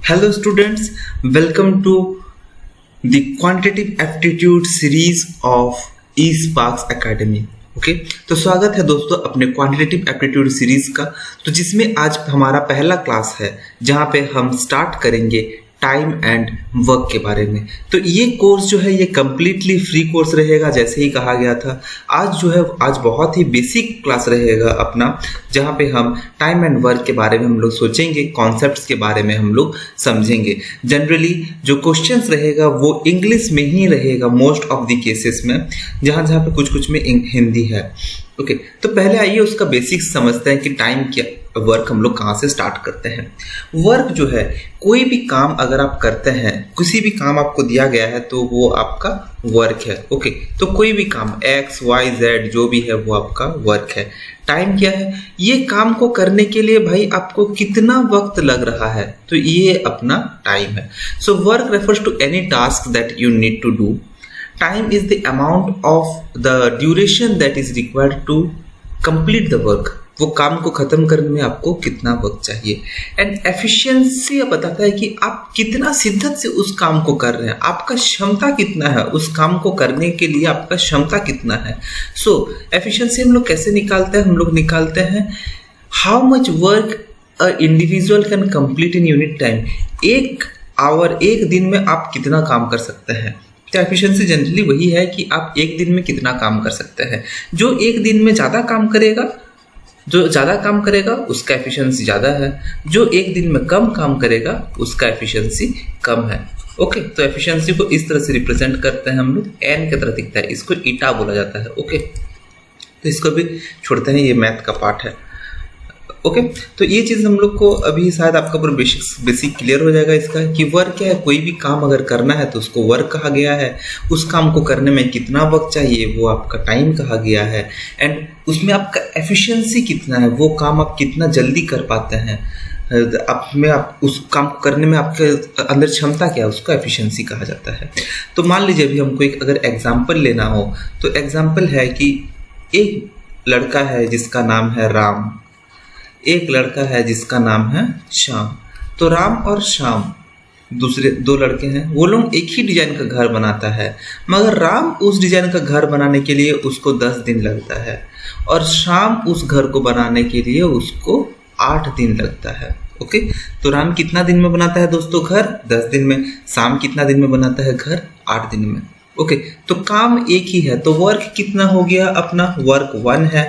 Hello students, welcome to the quantitative aptitude series of eSparks Academy. Okay तो स्वागत है दोस्तों अपने क्वांटिटेटिव एप्टीट्यूड सीरीज का। तो जिसमें आज हमारा पहला क्लास है जहां पे हम स्टार्ट करेंगे टाइम एंड वर्क के बारे में। तो ये कोर्स जो है ये कम्प्लीटली फ्री कोर्स रहेगा, जैसे ही कहा गया था। आज बहुत ही बेसिक क्लास रहेगा अपना, जहाँ पे हम टाइम एंड वर्क के बारे में हम लोग सोचेंगे, कॉन्सेप्ट्स के बारे में हम लोग समझेंगे। जनरली जो क्वेश्चंस रहेगा वो इंग्लिश में ही रहेगा मोस्ट ऑफ द केसेस में, जहाँ पे कुछ में हिंदी है। ओके तो पहले आइए उसका बेसिक्स समझते हैं कि टाइम क्या, वर्क हम लोग कहाँ से स्टार्ट करते हैं। वर्क जो है कोई भी काम अगर आप करते हैं, किसी भी काम आपको दिया गया है तो वो आपका वर्क है। ओके तो कोई भी काम एक्स वाई जेड जो भी है वो आपका वर्क है। टाइम क्या है, ये काम को करने के लिए भाई आपको कितना वक्त लग रहा है, तो ये अपना टाइम है। So work refers to any task that you need to do. Time is the amount of the duration that is required to complete the work. वो काम को खत्म करने में आपको कितना वक्त चाहिए। एंड एफिशिएंसी बताता है कि आप कितना शिद्दत से उस काम को कर रहे हैं, आपका क्षमता कितना है, उस काम को करने के लिए आपका क्षमता कितना है। सो एफिशिएंसी हम लोग कैसे निकालते हैं, हम लोग निकालते हैं how much work a individual can complete in unit time. एक आवर, एक दिन में आप कितना काम कर सकते हैं। तो एफिशिएंसी जनरली वही है कि आप एक दिन में कितना काम कर सकते हैं। जो एक दिन में ज़्यादा काम करेगा उसका एफिशिएंसी ज़्यादा है, जो एक दिन में कम काम करेगा उसका एफिशिएंसी कम है। ओके तो एफिशिएंसी को इस तरह से रिप्रेजेंट करते हैं हम लोग, एन की तरह दिखता है, इसको ईटा बोला जाता है। ओके तो इसको भी छोड़ते हैं, ये मैथ का पार्ट है। ओके तो ये चीज़ हम लोग को अभी शायद आपका पूरा बेसिक क्लियर हो जाएगा इसका कि वर्क क्या है। कोई भी काम अगर करना है तो उसको वर्क कहा गया है। उस काम को करने में कितना वक्त चाहिए वो आपका टाइम कहा गया है। एंड उसमें आपका एफिशिएंसी कितना है, वो काम आप कितना जल्दी कर पाते हैं, आप उस काम को करने में आपके अंदर क्षमता क्या है, उसको एफिशिएंसी कहा जाता है। तो मान लीजिए अभी हमको एक अगर एग्जाम्पल लेना हो तो एग्जाम्पल है कि एक लड़का है जिसका नाम है राम, एक लड़का है जिसका नाम है श्याम। तो राम और श्याम दूसरे दो लड़के हैं, वो लोग एक ही डिजाइन का घर बनाता है, मगर राम उस डिजाइन का घर बनाने के लिए उसको 10 दिन लगता है और श्याम उस घर को बनाने के लिए उसको 8 दिन लगता है। ओके तो राम कितना दिन में बनाता है दोस्तों घर, 10 दिन में। श्याम कितना दिन में बनाता है घर, 8 दिन में। ओके तो काम एक ही है, तो वर्क कितना हो गया अपना, वर्क 1 है।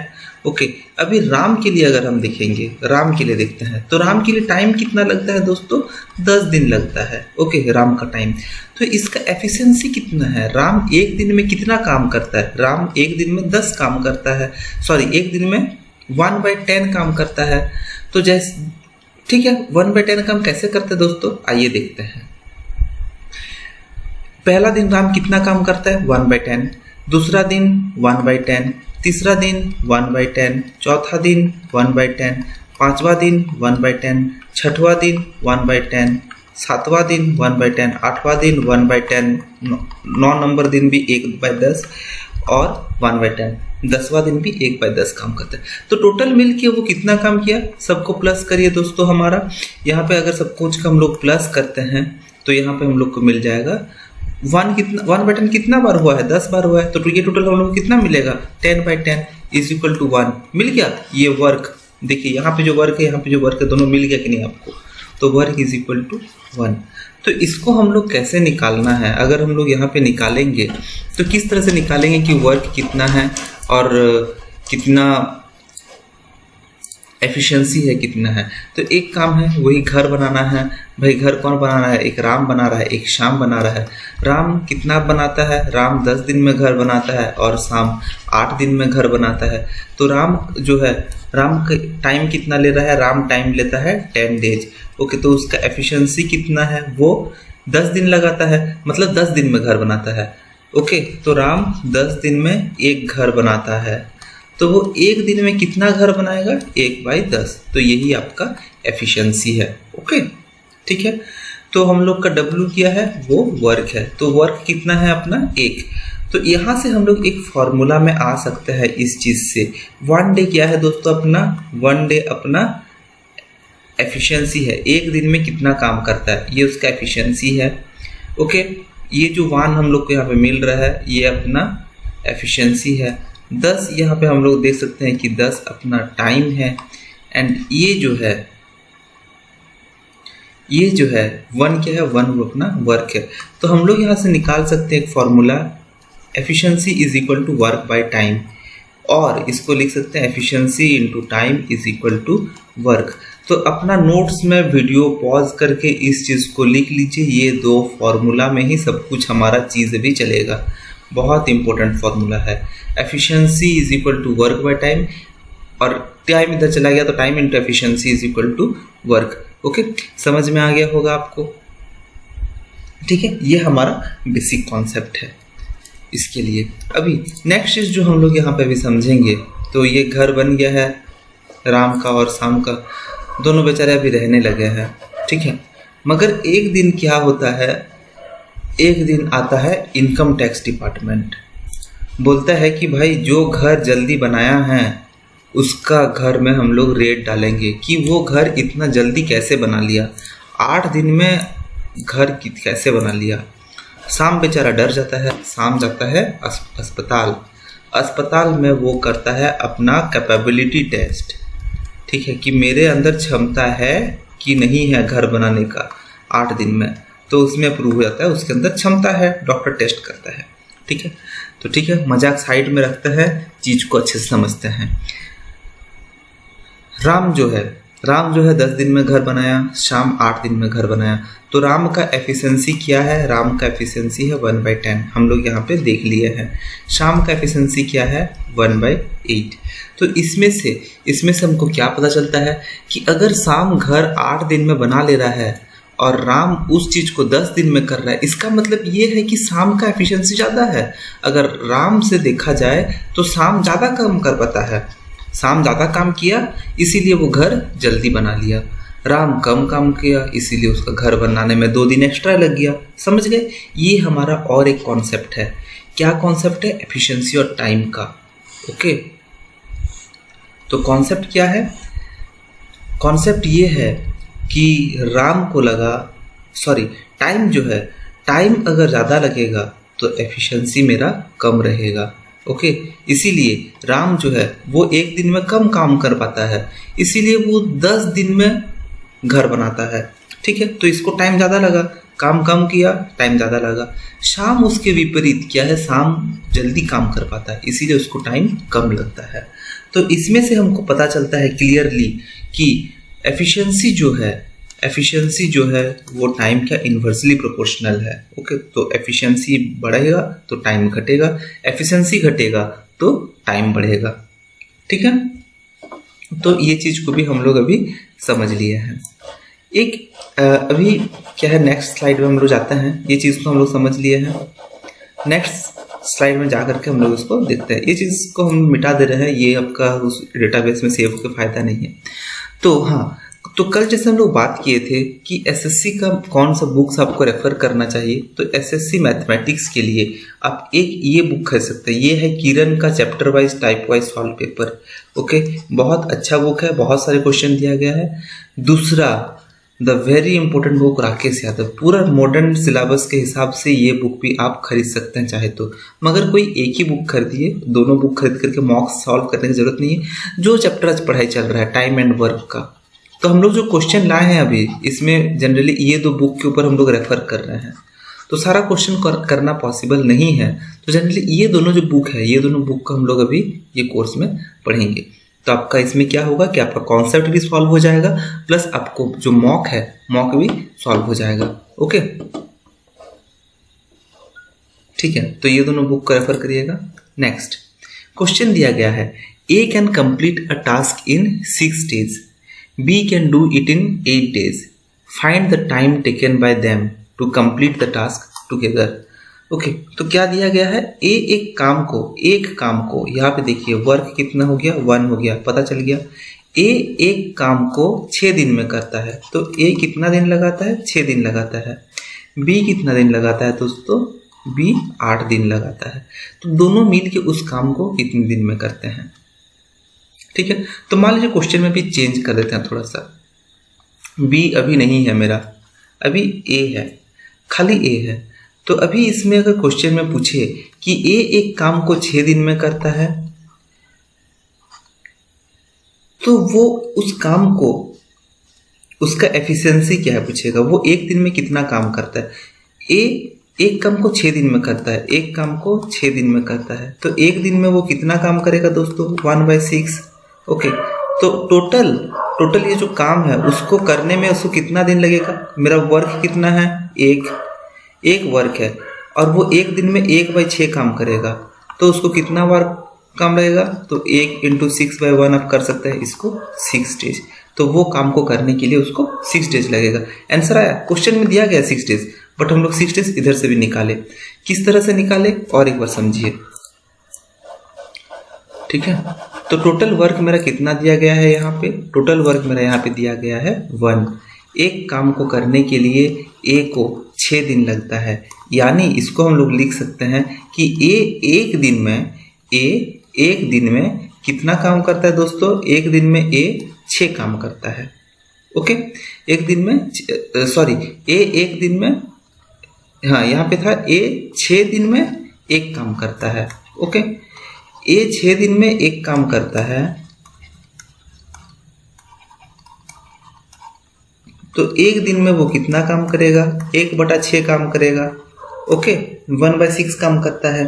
ओके अभी राम के लिए अगर हम देखेंगे, राम के लिए देखते हैं तो राम के लिए टाइम कितना लगता है दोस्तों, 10 दिन लगता है। ओके राम का टाइम, तो इसका एफिशिएंसी कितना है, राम एक दिन में कितना काम करता है, राम एक दिन में 10 काम करता है, एक दिन में 1/10 काम करता है। तो जैसे ठीक है 1/10 काम कैसे करते हैं दोस्तों, आइए देखते हैं। पहला दिन राम कितना काम करता है, 1/10, दूसरा दिन 1/10, तीसरा दिन 1/10, चौथा दिन 1/10, पांचवा दिन 1/10, छठवां दिन 1/10, सातवां दिन 1/10, आठवां दिन 1/10, 9 नंबर दिन भी 1/10 और 1/10, 10वां दिन भी 1/10 काम करता है। तो टोटल मिल के वो कितना काम किया, सबको प्लस करिए दोस्तों। हमारा यहाँ पे अगर सब कुछ का हम लोग प्लस करते हैं तो यहाँ पे हम लोग को मिल जाएगा 1/10 कितना बार हुआ है, 10 बार हुआ है। तो ये टोटल हम लोग को कितना मिलेगा, 10/10 इज इक्वल टू 1 मिल गया। ये वर्क देखिए, यहाँ पे जो वर्क है यहाँ पे जो वर्क है दोनों मिल गया कि नहीं आपको, तो वर्क इज इक्वल टू 1। तो इसको हम लोग कैसे निकालना है, अगर हम लोग यहाँ पे निकालेंगे तो किस तरह से निकालेंगे कि वर्क कितना है और कितना एफिशिएंसी है कितना है। तो एक काम है वही घर बनाना है। भाई घर कौन बना रहा है, एक राम बना रहा है, एक श्याम बना रहा है। राम कितना बनाता है, राम 10 दिन में घर बनाता है और श्याम 8 दिन में घर बनाता है। तो राम जो है, राम का टाइम कितना ले रहा है, राम टाइम लेता है 10 डेज। ओके तो उसका एफिशिएंसी कितना है, वो 10 दिन लगाता है, मतलब 10 दिन में घर बनाता है। ओके तो राम 10 दिन में एक घर बनाता है, तो वो एक दिन में कितना घर बनाएगा, 1/10। तो यही आपका एफिशिएंसी है। ओके ठीक है, तो हम लोग का W क्या है, वो वर्क है। तो वर्क कितना है अपना 1। तो यहाँ से हम लोग एक फॉर्मूला में आ सकते हैं इस चीज़ से। 1 डे क्या है दोस्तों अपना, 1 डे अपना एफिशिएंसी है, एक दिन में कितना काम करता है, ये उसका एफिशिएंसी है। ओके, ये जो 1 हम लोग को यहाँ पे मिल रहा है ये अपना एफिशिएंसी है। 10 यहाँ पे हम लोग देख सकते हैं कि 10 अपना टाइम है। एंड ये जो है 1 क्या है, 1 वो अपना वर्क है। तो हम लोग यहाँ से निकाल सकते हैं एक formula, efficiency is equal to work by time, और इसको लिख सकते हैं efficiency into time is equal to work. तो अपना नोट्स में वीडियो पॉज करके इस चीज़ को लिख लीजिए, ये 2 फॉर्मूला में ही सब कुछ हमारा चीज़ भी चलेगा। बहुत इंपॉर्टेंट फॉर्मूला है, efficiency is equal to work by time, और टाइम इधर चला गया तो time into efficiency is equal to work. Okay, समझ में आ गया होगा आपको। ठीक है, ये हमारा बेसिक कॉन्सेप्ट है इसके लिए। अभी नेक्स्ट चीज़ जो हम लोग यहाँ पे भी समझेंगे, तो ये घर बन गया है राम का और शाम का, दोनों बेचारे अभी रहने लगे हैं। ठीक है, मगर एक दिन क्या होता है, एक दिन आता है इनकम टैक्स डिपार्टमेंट, बोलता है कि भाई जो घर जल्दी बनाया है उसका घर में हम लोग रेट डालेंगे कि वो घर इतना जल्दी कैसे बना लिया, 8 दिन में घर कैसे बना लिया। शाम बेचारा डर जाता है, शाम जाता है अस्पताल में वो करता है अपना कैपेबिलिटी टेस्ट। ठीक है, कि मेरे अंदर क्षमता है कि नहीं है घर बनाने का 8 दिन में, तो उसमें प्रूव हो जाता है उसके अंदर क्षमता है, डॉक्टर टेस्ट करता है। ठीक है, तो ठीक है, मजाक साइड में रखते हैं, चीज़ को अच्छे से समझते हैं। राम जो है 10 दिन में घर बनाया, शाम 8 दिन में घर बनाया, तो राम का एफिशिएंसी क्या है, राम का एफिशिएंसी है 1/10, हम लोग यहाँ पे देख लिए हैं। शाम का एफिशिएंसी क्या है 1/8। तो इसमें से हमको क्या पता चलता है कि अगर शाम घर 8 दिन में बना ले रहा है और राम उस चीज़ को 10 दिन में कर रहा है, इसका मतलब ये है कि शाम का एफिशिएंसी ज़्यादा है। अगर राम से देखा जाए तो शाम ज़्यादा काम कर पाता है, शाम ज़्यादा काम किया इसीलिए वो घर जल्दी बना लिया, राम कम काम किया इसीलिए उसका घर बनाने में 2 दिन एक्स्ट्रा लग गया। समझ गए, ये हमारा और एक कॉन्सेप्ट है। क्या कॉन्सेप्ट है, एफिशिएंसी और टाइम का। ओके, तो कॉन्सेप्ट क्या है, कॉन्सेप्ट ये है कि राम को लगा, टाइम जो है, टाइम अगर ज़्यादा लगेगा तो एफिशिएंसी मेरा कम रहेगा। ओके, इसीलिए राम जो है वो 1 दिन में कम काम कर पाता है, इसीलिए वो 10 दिन में घर बनाता है। ठीक है, तो इसको टाइम ज़्यादा लगा, काम कम किया, टाइम ज़्यादा लगा। शाम उसके विपरीत क्या है, शाम जल्दी काम कर पाता है इसीलिए उसको टाइम कम लगता है। तो इसमें से हमको पता चलता है क्लियरली कि एफिशिएंसी जो है वो टाइम का इन्वर्सली प्रोपोर्शनल है। ओके, तो एफिशिएंसी बढ़ेगा तो टाइम घटेगा, एफिशिएंसी घटेगा तो टाइम बढ़ेगा। ठीक है, तो ये चीज़ को भी हम लोग अभी समझ लिए हैं। अभी क्या है, नेक्स्ट स्लाइड में हम लोग जाते हैं, ये चीज़ को हम लोग समझ लिए हैं। नेक्स्ट स्लाइड में जा करके हम लोग इसको देखते हैं। ये चीज़ को हम मिटा दे रहे हैं, ये आपका उस डेटाबेस में सेव होकर फ़ायदा नहीं है। तो हाँ, तो कल जैसे हम लोग बात किए थे कि एसएससी का कौन सा बुक्स आपको रेफर करना चाहिए, तो एसएससी मैथमेटिक्स के लिए आप एक ये बुक खरीद सकते हैं। ये है किरण का chapter wise type wise solve paper. Okay, बहुत अच्छा बुक है, बहुत सारे क्वेश्चन दिया गया है। दूसरा, the very important book Rakesh Yadav, पूरा मॉडर्न सिलेबस के हिसाब से ये बुक भी आप खरीद सकते हैं चाहे तो, मगर कोई एक ही बुक खरीदिए, दोनों बुक खरीद करके मॉक सॉल्व करने की जरूरत नहीं है। जो चैप्टर आज पढ़ाई चल रहा है टाइम एंड वर्क का, तो हम लोग जो क्वेश्चन लाए हैं अभी इसमें जनरली ये 2 बुक के ऊपर हम लोग रेफर कर रहे हैं, तो सारा क्वेश्चन करना पॉसिबल नहीं है। तो जनरली ये दोनों जो बुक है, ये दोनों बुक का हम लोग अभी ये कोर्स में पढ़ेंगे। तो आपका इसमें क्या होगा कि आपका कॉन्सेप्ट भी सॉल्व हो जाएगा, प्लस आपको जो मॉक है मॉक भी सॉल्व हो जाएगा। ओके, ठीक है, तो ये दोनों बुक को रेफर करिएगा। नेक्स्ट क्वेश्चन दिया गया है, A can complete a task in 6 days, B can do it in 8 days. Find the time taken by them to complete the task together. Okay, तो क्या दिया गया है, एक काम को यहाँ पे देखिए वर्क कितना हो गया, 1 हो गया, पता चल गया। एक काम को 6 दिन में करता है, तो ए कितना दिन लगाता है, 6 दिन लगाता है। बी कितना दिन लगाता है दोस्तों, बी 8 दिन लगाता है। तो दोनों मिल के उस काम को कितने दिन में करते हैं। ठीक है, तो मान लीजिए क्वेश्चन में भी चेंज कर देते हैं थोड़ा सा। बी अभी नहीं है मेरा, अभी ए है, खाली ए है। तो अभी इसमें अगर क्वेश्चन में पूछे कि ए एक काम को 6 दिन में करता है, तो वो उस काम को, उसका एफिशिएंसी क्या है पूछेगा, वो एक दिन में कितना काम करता है। ए एक काम को 6 दिन में करता है, एक काम को 6 दिन में करता है, तो एक दिन में वो कितना काम करेगा दोस्तों, 1/6। ओके, तो टोटल ये जो काम है उसको करने में उसको कितना दिन लगेगा, मेरा वर्क कितना है, एक वर्क है, और वो एक दिन में 1/6 काम करेगा, तो उसको कितना वर्क काम लगेगा, तो 1 × 6/1 आप कर सकते हैं इसको 6 डेज। तो वो काम को करने के लिए उसको 6 डेज लगेगा। आंसर आया, क्वेश्चन में दिया गया 6 डेज, बट हम लोग 6 डेज इधर से भी निकाले। किस तरह से निकाले और एक बार समझिए, ठीक है। तो टोटल वर्क मेरा कितना दिया गया है, यहाँ पे टोटल वर्क मेरा यहाँ पे दिया गया है 1। एक काम को करने के लिए ए को 6 दिन लगता है, यानी इसको हम लोग लिख सकते हैं कि एक दिन में कितना काम करता है दोस्तों, एक दिन में ए 6 काम करता है। ओके, एक दिन में एक दिन में, हाँ यहाँ पे था ए 6 दिन में एक काम करता है। ओके, ए 6 दिन में एक काम करता है, तो एक दिन में वो कितना काम करेगा, 1/6 काम करेगा। ओके, 1/6 काम करता है।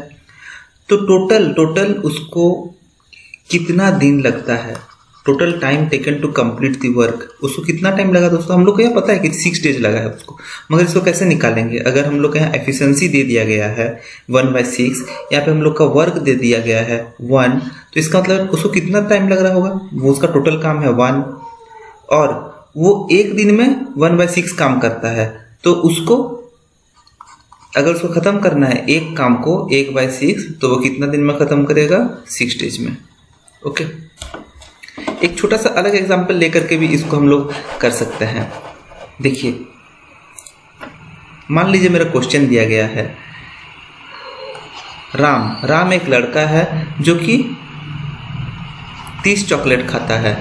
तो टोटल उसको कितना दिन लगता है, total time taken to complete the work, उसको कितना टाइम लगा दोस्तों, हम लोग को यह पता है कि 6 डेज लगा है उसको। मगर इसको कैसे निकालेंगे, अगर हम लोग का यहाँ एफिशिएंसी दे दिया गया है 1/6, यहाँ पे हम लोग का वर्क दे दिया गया है 1, तो इसका मतलब उसको कितना टाइम लग रहा होगा, वो उसका टोटल काम है 1, और वो एक दिन में 1/6 काम करता है, तो उसको अगर उसको ख़त्म करना है एक काम को 1/6, तो वो कितना दिन में ख़त्म करेगा, 6 डेज में। ओके, एक छोटा सा अलग एग्जांपल लेकर के भी इसको हम लोग कर सकते हैं। देखिए, मान लीजिए मेरा क्वेश्चन दिया गया है, राम एक लड़का है जो कि 30 चॉकलेट खाता है।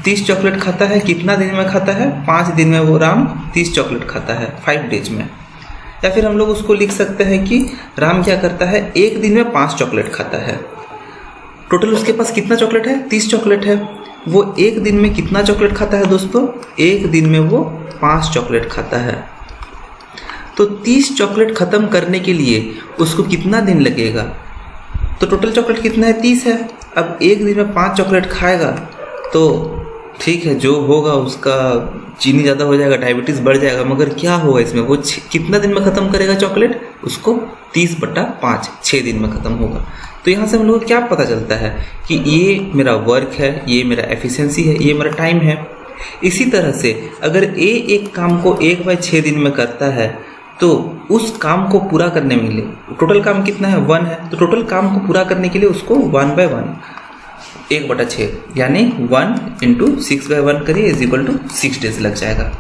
30 चॉकलेट खाता है, कितना दिन में खाता है, 5 दिन में वो राम 30 चॉकलेट खाता है, 5 डेज में। या फिर हम लोग उसको लिख सकते हैं कि राम क्या करता है, एक दिन में 5 चॉकलेट खाता है। टोटल उसके पास कितना चॉकलेट है, 30 चॉकलेट है। वो एक दिन में कितना चॉकलेट खाता है दोस्तों, एक दिन में वो 5 चॉकलेट खाता है। तो 30 चॉकलेट ख़त्म करने के लिए उसको कितना दिन लगेगा, तो टोटल चॉकलेट कितना है, 30 है। अब एक दिन में 5 चॉकलेट खाएगा तो ठीक है, जो होगा उसका चीनी ज़्यादा हो जाएगा, डायबिटीज़ बढ़ जाएगा, मगर क्या होगा इसमें, वो कितना दिन में ख़त्म करेगा चॉकलेट, उसको 30/5 6 दिन में ख़त्म होगा। तो यहाँ से हम लोग को क्या पता चलता है कि ये मेरा वर्क है, ये मेरा एफिशिएंसी है, ये मेरा टाइम है। इसी तरह से अगर ए एक काम को 1/6 दिन में करता है, तो उस काम को पूरा करने के लिए टोटल काम कितना है, 1 है, तो टोटल काम को पूरा करने के लिए उसको 1/1 1/6 यानी 1 × 6/1 करिए = 6 डेज लग जाएगा।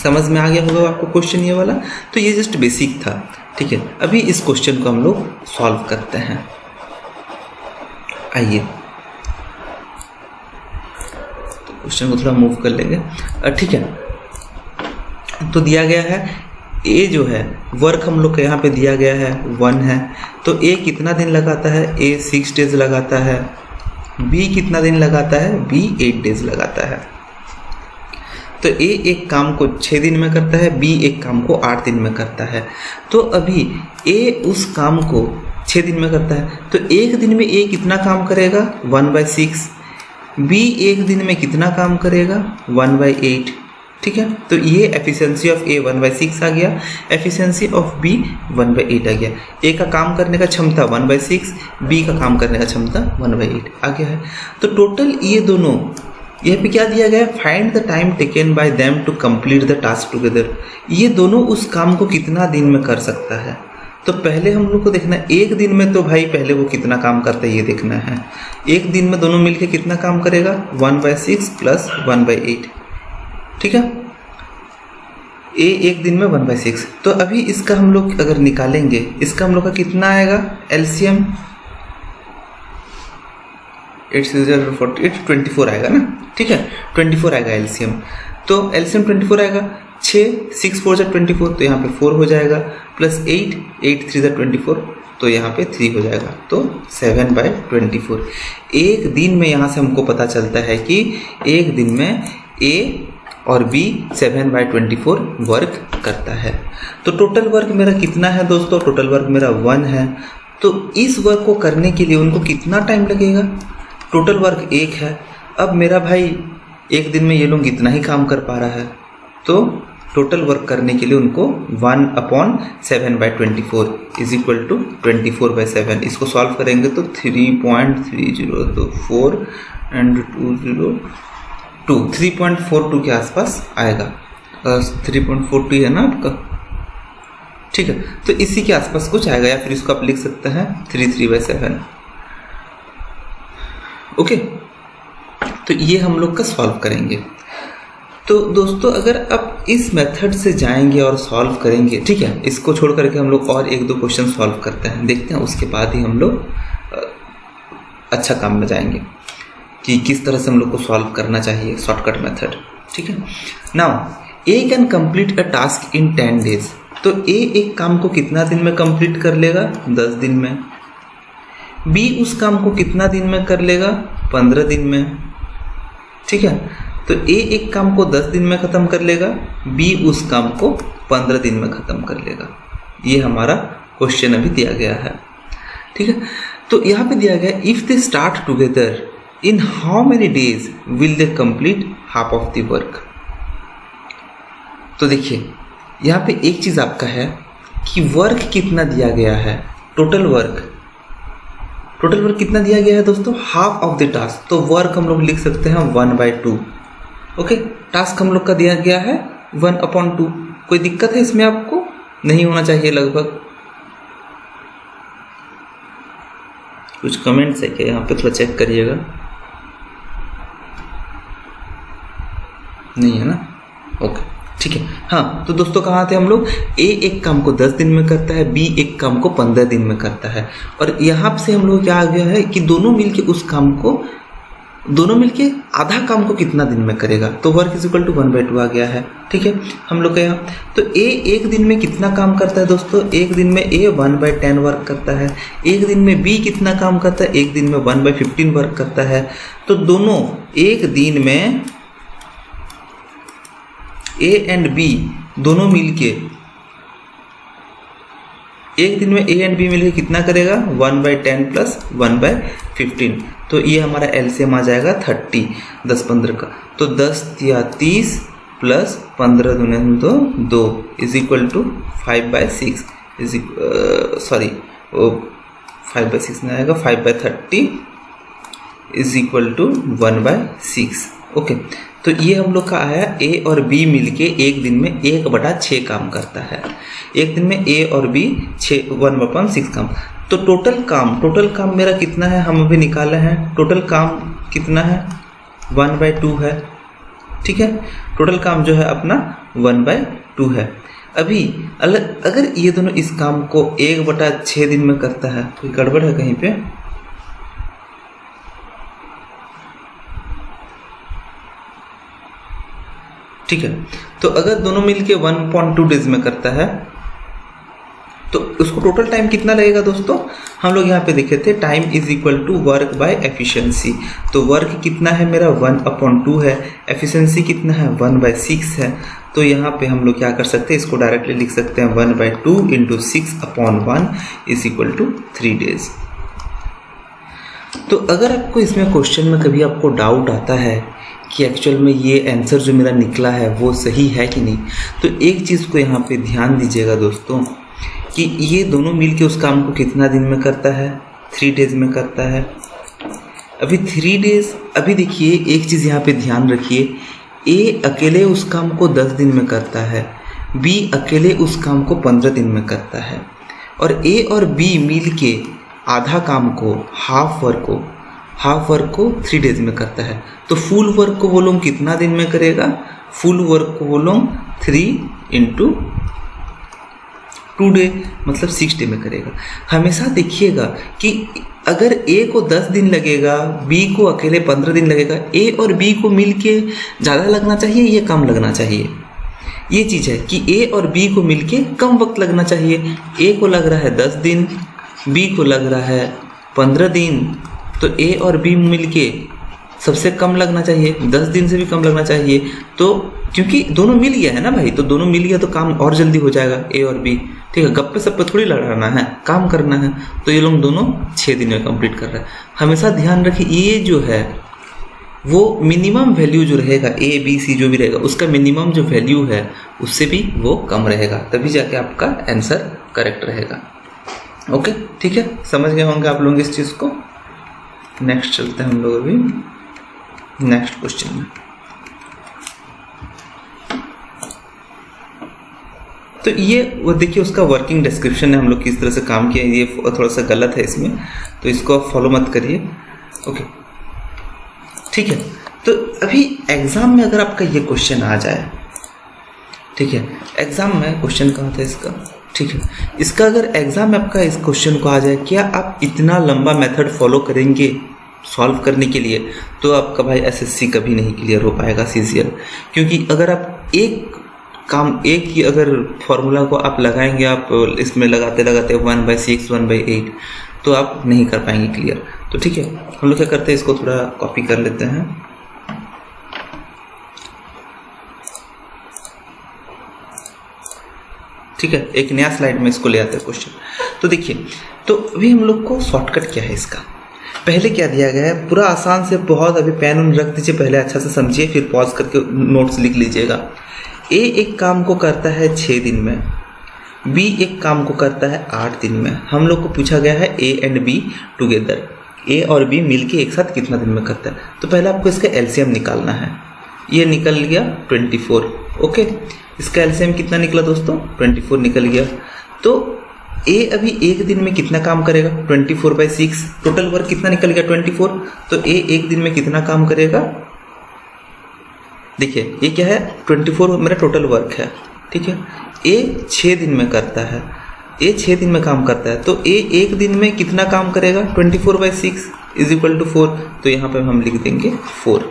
समझ में आ गया होगा आपको क्वेश्चन ये वाला। तो ये जस्ट बेसिक था, ठीक है। अभी इस क्वेश्चन को हम लोग सॉल्व करते हैं। आइए, तो क्वेश्चन को थोड़ा मूव कर लेंगे, ठीक है। तो दिया गया है ए जो है वर्क हम लोग के यहाँ पे दिया गया है 1 है, तो ए कितना दिन लगाता है, ए 6 डेज लगाता है। बी कितना दिन लगाता है, बी 8 डेज लगाता है। तो ए एक काम को 6 दिन में करता है, बी एक काम को 8 दिन में करता है। तो अभी ए उस काम को 6 दिन में करता है, तो एक दिन में ए कितना काम करेगा, 1/6। बी एक दिन में कितना काम करेगा, 1/8, ठीक है। तो ये एफिशिएंसी ऑफ ए 1/6 आ गया, एफिशिएंसी ऑफ बी 1/8 आ गया। ए का काम करने का क्षमता 1/6, बी का काम करने का क्षमता 1/8 आ गया है। तो टोटल ये दोनों, यहाँ पे क्या दिया गया है, find the time taken by them to complete the task together. ये दोनों उस काम को कितना दिन में कर सकता है। तो पहले हम लोग को देखना है एक दिन में, तो भाई पहले वो कितना काम करता है ये देखना है। एक दिन में दोनों मिलके कितना काम करेगा, 1/6 + 1/8, ठीक है। ए एक दिन में 1/6। तो अभी इसका हम लोग अगर निकालेंगे, इसका हम लोग का कितना आएगा, एलसीएम 8 × 6 = 48, 24 आएगा ना, ठीक है, 24 आएगा एलसीएम। तो एलसीएम 24 आएगा, 6 4 जा 24, तो यहाँ पे 4 हो जाएगा, प्लस 8 3 जा 24, तो यहाँ पे 3 हो जाएगा, तो 7/24। एक दिन में यहाँ से हमको पता चलता है कि एक दिन में A और B 7/24 वर्क करता है। तो टोटल वर्क मेरा कितना है दोस्तों? टोटल वर्क मेरा 1 है। तो इस वर्क को करने के लिए उनको कितना टाइम लगेगा? टोटल वर्क 1 है। अब मेरा भाई एक दिन में ये लोग इतना ही काम कर पा रहा है, तो टोटल वर्क करने के लिए उनको 1/7/24 इज इक्वल टू 24/7। इसको सॉल्व करेंगे तो 3.30, तो 4 and 2 3.42 के आसपास आएगा। 3.42 है ना आपका, ठीक है। तो इसी के आसपास कुछ आएगा, या फिर इसको आप लिख सकते हैं 3/7। ओके, तो ये हम लोग का सॉल्व करेंगे। तो दोस्तों अगर आप इस मेथड से जाएंगे और सॉल्व करेंगे, ठीक है, इसको छोड़ करके हम लोग और 1-2 क्वेश्चन सॉल्व करते हैं, देखते हैं, उसके बाद ही हम लोग अच्छा काम में जाएंगे कि किस तरह से हम लोग को सॉल्व करना चाहिए शॉर्टकट मेथड, ठीक है। Now A can complete a task in 10 days। तो ए एक काम को कितना दिन में कंप्लीट कर लेगा? 10 दिन में। बी उस काम को कितना दिन में कर लेगा? 15 दिन में, ठीक है। तो ए एक काम को 10 दिन में ख़त्म कर लेगा, बी उस काम को 15 दिन में ख़त्म कर लेगा। ये हमारा क्वेश्चन अभी दिया गया है, ठीक है। तो यहाँ पे दिया गया if they start together in how many days will they complete half of the work. तो देखिए यहाँ पे एक चीज़ आपका है कि वर्क कितना दिया गया है, टोटल वर्क कितना दिया गया है दोस्तों? Half of the task. तो वर्क हम लोग लिख सकते हैं 1/2। ओके, टास्क हम लोग का दिया गया है 1/2। कोई दिक्कत है इसमें? आपको नहीं होना चाहिए लगभग। कुछ कमेंट्स है क्या यहाँ पे? थोड़ा चेक करिएगा। नहीं है ना? ओके, ठीक है। हाँ, तो दोस्तों कहाँ थे हम लोग? ए एक काम को 10 दिन में करता है, बी एक काम को 15 दिन में करता है। और यहाँ से हम लोग क्या आ गया है कि दोनों मिलके आधा काम को कितना दिन में करेगा? तो वर्क इज इक्वल टू 1/2 आ गया है, ठीक है हम लोग का यहाँ। तो ए एक दिन में कितना काम करता है दोस्तों? एक दिन में ए 1/10 वर्क करता है। एक दिन में बी कितना काम करता है? एक दिन में 1/15 वर्क करता है। तो दोनों एक दिन में ए एंड बी दोनों मिलके एक दिन में ए एंड बी मिलके कितना करेगा? 1/10 प्लस 1/15। तो ये हमारा एलसीएम आ जाएगा 30, 10-15 का। तो 10 या 30 प्लस 15 दूने 2 इज इक्वल टू 5/6 सॉरी 5/6 नहीं आएगा, 5/30 इज इक्वल टू 1/6। ओके, तो ये हम लोग का आया ए और बी मिलके एक दिन में 1/6 काम करता है। एक दिन में ए और बी 1/6 काम। तो टोटल काम मेरा कितना है? हम अभी निकाले हैं। टोटल काम कितना है? 1/2 है, ठीक है। टोटल काम जो है अपना 1/2 है। अभी अगर ये दोनों इस काम को 1/6 दिन में करता है, कोई गड़बड़ है कहीं पे? ठीक है, तो अगर दोनों मिलके 1.2 डेज में करता है तो उसको टोटल टाइम कितना लगेगा दोस्तों? हम लोग यहाँ पे देखे थे time is equal to work by efficiency. तो वर्क कितना है मेरा? 1/2 है। एफिशिएंसी कितना है? 1/6 है। तो यहाँ पे हम लोग क्या कर सकते हैं? इसको डायरेक्टली लिख सकते हैं 1/2 × 6/1 इज इक्वल टू 3 डेज। तो अगर आपको इसमें क्वेश्चन में कभी आपको डाउट आता है कि एक्चुअल में ये आंसर जो मेरा निकला है वो सही है कि नहीं, तो एक चीज़ को यहाँ पे ध्यान दीजिएगा दोस्तों कि ये दोनों मिलके उस काम को कितना दिन में करता है? 3 डेज में करता है। अभी 3 डेज, अभी देखिए एक चीज़ यहाँ पे ध्यान रखिए, ए अकेले उस काम को 10 दिन में करता है, बी अकेले उस काम को 15 दिन में करता है, और ए और बी मिलके आधा काम को, हाफ वर्क को 3 डेज में करता है। तो फुल वर्क को वो लोग कितना दिन में करेगा? फुल वर्क को वो लोग 3 × 2 डे मतलब 6 डे में करेगा। हमेशा देखिएगा कि अगर ए को 10 दिन लगेगा, बी को अकेले 15 दिन लगेगा, ए और बी को मिलके ज़्यादा लगना चाहिए या कम लगना चाहिए। ये चीज़ है कि ए और बी को मिलके कम वक्त लगना चाहिए। ए को लग रहा है 10 दिन, बी को लग रहा है 15 दिन, तो ए और बी मिलके सबसे कम लगना चाहिए, 10 दिन से भी कम लगना चाहिए। तो क्योंकि दोनों मिल गया है ना भाई, तो दोनों मिल गया तो काम और जल्दी हो जाएगा ए और बी। ठीक है, गप्पे सप्पे थोड़ी लड़ाना है, काम करना है। तो ये लोग दोनों 6 दिन में कंप्लीट कर रहे हैं। हमेशा ध्यान रखिए ये जो है वो मिनिमम वैल्यू जो रहेगा, ए बी सी जो भी रहेगा, उसका मिनिमम जो वैल्यू है उससे भी वो कम रहेगा, तभी जाके आपका आंसर करेक्ट रहेगा। ओके, ठीक है, समझ गए होंगे आप लोग इस चीज़ को। नेक्स्ट चलते हैं हम लोग अभी नेक्स्ट क्वेश्चन में। तो ये वो देखिए उसका वर्किंग डिस्क्रिप्शन है, हम लोग किस तरह से काम किया, ये थोड़ा सा गलत है इसमें, तो इसको आप फॉलो मत करिए। ओके, ठीक है। तो अभी एग्जाम में अगर आपका ये क्वेश्चन आ जाए, ठीक है, एग्जाम में क्वेश्चन कहाँ था इसका, ठीक है, इसका अगर एग्जाम में आपका इस क्वेश्चन को आ जाए, क्या आप इतना लंबा मेथड फॉलो करेंगे सॉल्व करने के लिए, तो आपका भाई एसएससी कभी नहीं क्लियर हो पाएगा सीजीएल। क्योंकि अगर आप एक ही अगर फॉर्मूला को आप लगाएंगे, आप इसमें लगाते लगाते 1/6 1/8, तो आप नहीं कर पाएंगे क्लियर। तो ठीक है, हम लोग क्या करते हैं, इसको थोड़ा कॉपी कर लेते हैं। ठीक है, एक नया स्लाइड में इसको ले आते हैं क्वेश्चन। तो देखिए, तो अभी हम लोग को शॉर्टकट क्या है इसका, पहले क्या दिया गया है, पूरा आसान से बहुत, अभी पेन उन रख दीजिए, पहले अच्छा से समझिए, फिर पॉज करके नोट्स लिख लीजिएगा। ए एक काम को करता है 6 दिन में, बी एक काम को करता है 8 दिन में। हम लोग को पूछा गया है ए एंड बी टुगेदर, ए और बी मिलके एक साथ कितना दिन में करता है। तो पहले आपको इसका एलसीएम निकालना है। ये निकल गया 24। ओके, इसका एलसीएम कितना निकला दोस्तों, 24 निकल गया। तो ए अभी एक दिन में कितना काम करेगा, 24/6। टोटल वर्क कितना निकल गया, 24। तो ए एक दिन में कितना काम करेगा, देखिए ये क्या है, 24 मेरा टोटल वर्क है। ठीक है, ए 6 दिन में करता है, ए 6 दिन में काम करता है, तो ए एक दिन में कितना काम करेगा, 24/6 = 4। तो यहाँ पे हम लिख देंगे 4।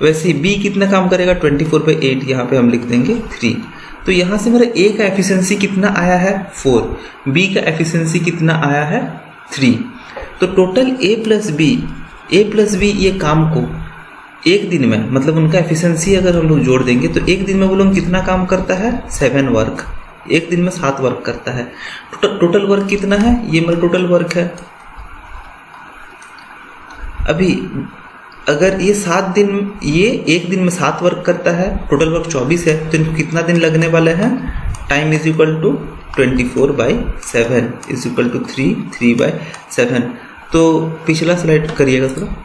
वैसे ही बी कितना काम करेगा, 24/8, यहाँ पे हम लिख देंगे 3। तो यहाँ से मेरा ए का एफिशिएंसी कितना आया है, 4, बी का एफिशिएंसी कितना आया है, 3। तो टोटल ए प्लस बी ये काम को एक दिन में, मतलब उनका एफिशिएंसी अगर हम लोग जोड़ देंगे तो एक दिन में वो लोग कितना काम करता है, 7 वर्क। एक दिन में 7 वर्क करता है। टोटल वर्क कितना है, ये मेरा टोटल वर्क है। अभी अगर ये 7 दिन, ये एक दिन में 7 वर्क करता है, टोटल वर्क 24 है, तो इनको कितना दिन लगने वाले हैं, टाइम = 24/7 = 3/7। तो पिछला स्लाइड करिएगा थोड़ा।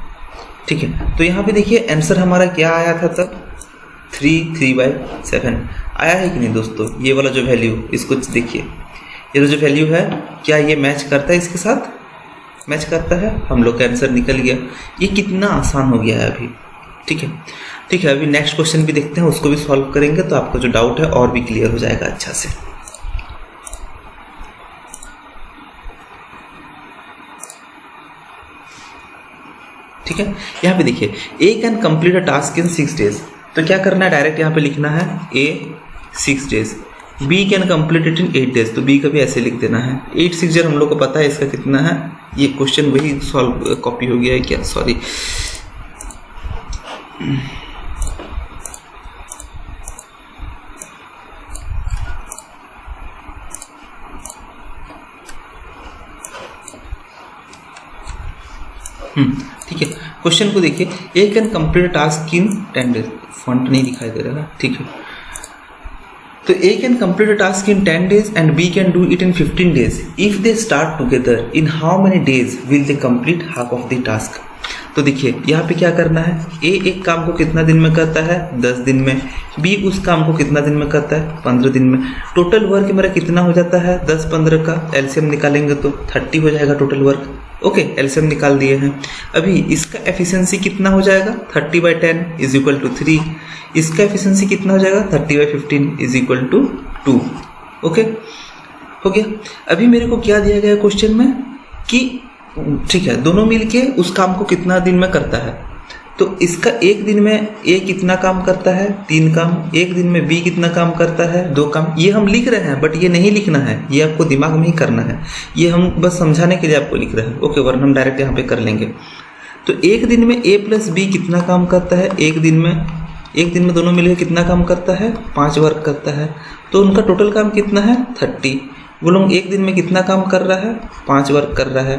ठीक है, तो यहाँ पे देखिए आंसर हमारा क्या आया था तब, 3/7 आया है कि नहीं दोस्तों। ये वाला जो वैल्यू, इसको देखिए, ये जो वैल्यू है, क्या ये मैच करता है, इसके साथ मैच करता है, हम लोग का आंसर निकल गया। ये कितना आसान हो गया है अभी। ठीक है, ठीक है, अभी नेक्स्ट क्वेश्चन भी देखते हैं, उसको भी सॉल्व करेंगे तो आपका जो डाउट है और भी क्लियर हो जाएगा अच्छा से। ठीक है, यहाँ पे देखिए, A can complete a task in 6 days। तो क्या करना है, डायरेक्ट यहाँ पे लिखना है A 6 days, B can complete it in 8 days। तो बी का भी ऐसे लिख देना है। 8 6 हम लोग को पता है इसका कितना है। ये क्वेश्चन वही सॉल्व कॉपी हो गया है क्या, सॉरी। ठीक है, क्वेश्चन को देखिए, A can complete task in 10 days। Font नहीं दिखाई दे रहा है, ठीक है। तो A can complete task in 10 days and B can do it in 15 days। If they start together, in how many days will they complete half of the task. तो देखिए यहाँ पे क्या करना है, ए एक काम को कितना दिन में करता है, 10 दिन में। बी उस काम को कितना दिन में करता है, 15 दिन में। टोटल वर्क मेरा कितना हो जाता है, 10-15 का एलसीएम निकालेंगे तो 30 हो जाएगा टोटल वर्क। ओके, एलसीएम निकाल दिए हैं। अभी इसका एफिशिएंसी कितना हो जाएगा, 30/10 = 3। इसका एफिशिएंसी कितना हो जाएगा, 30/15 = 2। ओके, हो गया। अभी मेरे को क्या दिया गया क्वेश्चन में कि ठीक है, दोनों मिलके उस काम को कितना दिन में करता है। तो इसका एक दिन में ए कितना काम करता है, 3 काम। एक दिन में बी कितना काम करता है, 2 काम। ये हम लिख रहे हैं बट ये नहीं लिखना है, ये आपको दिमाग में ही करना है। ये हम बस समझाने के लिए आपको लिख रहे हैं, ओके, वरना हम डायरेक्ट यहाँ पे कर लेंगे। तो एक दिन में ए प्लस बी कितना काम करता है, एक दिन में दोनों मिलकर कितना काम करता है, 5 वर्क करता है। तो उनका टोटल काम कितना है, 30। वो लोग एक दिन में कितना काम कर रहा है, 5 वर्क कर रहा है।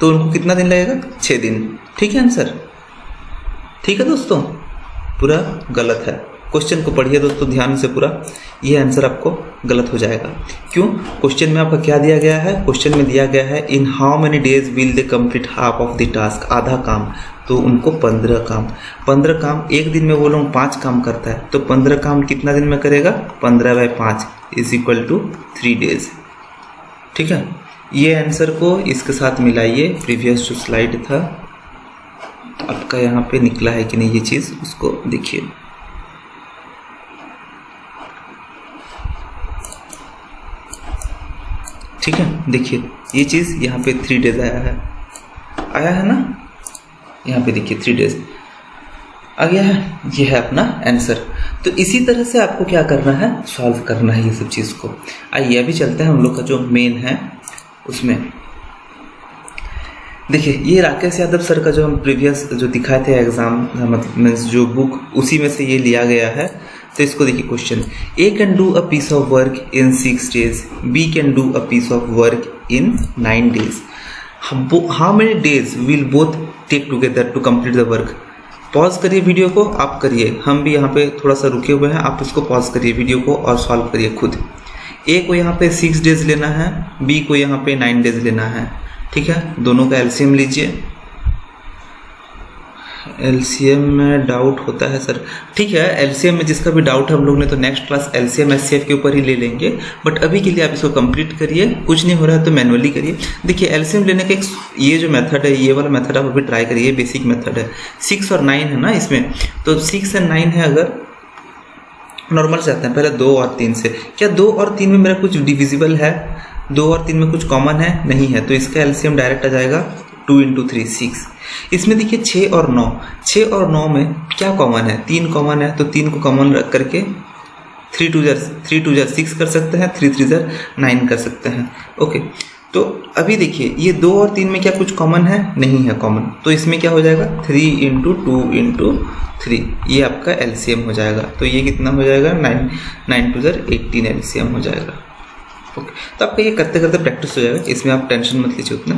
तो उनको कितना दिन लगेगा, 6 दिन। ठीक है आंसर, ठीक है दोस्तों, पूरा गलत है। क्वेश्चन को पढ़िए दोस्तों ध्यान से पूरा, ये आंसर आपको गलत हो जाएगा। क्यों, क्वेश्चन में आपका क्या दिया गया है, क्वेश्चन में दिया गया है इन how many days will they complete half of the task, आधा काम। तो उनको 15 काम, एक दिन में वो लोग 5 काम करता है, तो 15 काम कितना दिन में करेगा, 15/5 इज इक्वल टू 3 डेज। ठीक है, ये आंसर को इसके साथ मिलाइए, प्रीवियस जो स्लाइड था आपका यहाँ पे निकला है कि नहीं ये चीज़, उसको देखिए। ठीक है, देखिए ये चीज़ यहाँ पे 3 डेज आया है ना, यहाँ पे देखिए 3 डेज आ गया है, ये है अपना आंसर। तो इसी तरह से आपको क्या करना है, सॉल्व करना है ये सब चीज़ को। आइए अभी चलते हैं हम लोग का जो मेन है उसमें। देखिए ये राकेश यादव सर का जो हम प्रीवियस जो दिखाए थे एग्जाम, मतलब जो बुक, उसी में से ये लिया गया है। तो इसको देखिए question, A can do a piece of work in 6 days, B can do a piece of work in 9 days। How many days will both take together to complete the work. Pause करिए video को, आप करिए, हम भी यहाँ पे थोड़ा सा रुके हुए हैं, आप उसको पॉज करिए वीडियो को और सॉल्व करिए खुद। ए को यहाँ पे 6 days लेना है, बी को यहाँ पे 9 days लेना है। ठीक है, दोनों का एलसीएम लीजिए। एलसीएम में डाउट होता है सर, ठीक है, एलसीएम में जिसका भी डाउट है हम लोग ने तो नेक्स्ट क्लास एलसीएम एचसीएफ के ऊपर ही ले लेंगे, बट अभी के लिए आप इसको कंप्लीट करिए। कुछ नहीं हो रहा है तो मैनुअली करिए। देखिए एलसीएम लेने का एक ये जो मेथड है, ये वाला मेथड आप अभी ट्राई करिए, बेसिक मेथड है। 6 और 9 है ना इसमें, तो 6 और 9 है, अगर नॉर्मल से आते हैं पहले 2 और 3 से। क्या 2 और 3 में मेरा कुछ डिविजिबल है, 2 और 3 में कुछ कॉमन है, नहीं है, तो इसका एलसीएम डायरेक्ट आ जाएगा 2 × 3 6। इसमें देखिए 6 और 9 में क्या कॉमन है, 3 कॉमन है, तो 3 को कॉमन रख करके 3 2 6 कर सकते हैं, 3 3 9 कर सकते हैं। ओके, तो अभी देखिए ये 2 और 3 में क्या कुछ कॉमन है, नहीं है कॉमन, तो इसमें क्या हो जाएगा 3 × 2 × 3, ये आपका एलसीएम हो जाएगा। तो ये कितना हो जाएगा, 9 2 18 एलसीएम हो जाएगा। ओके, तो आपका ये करते करते प्रैक्टिस हो जाएगा, इसमें आप टेंशन मत लीजिए उतना।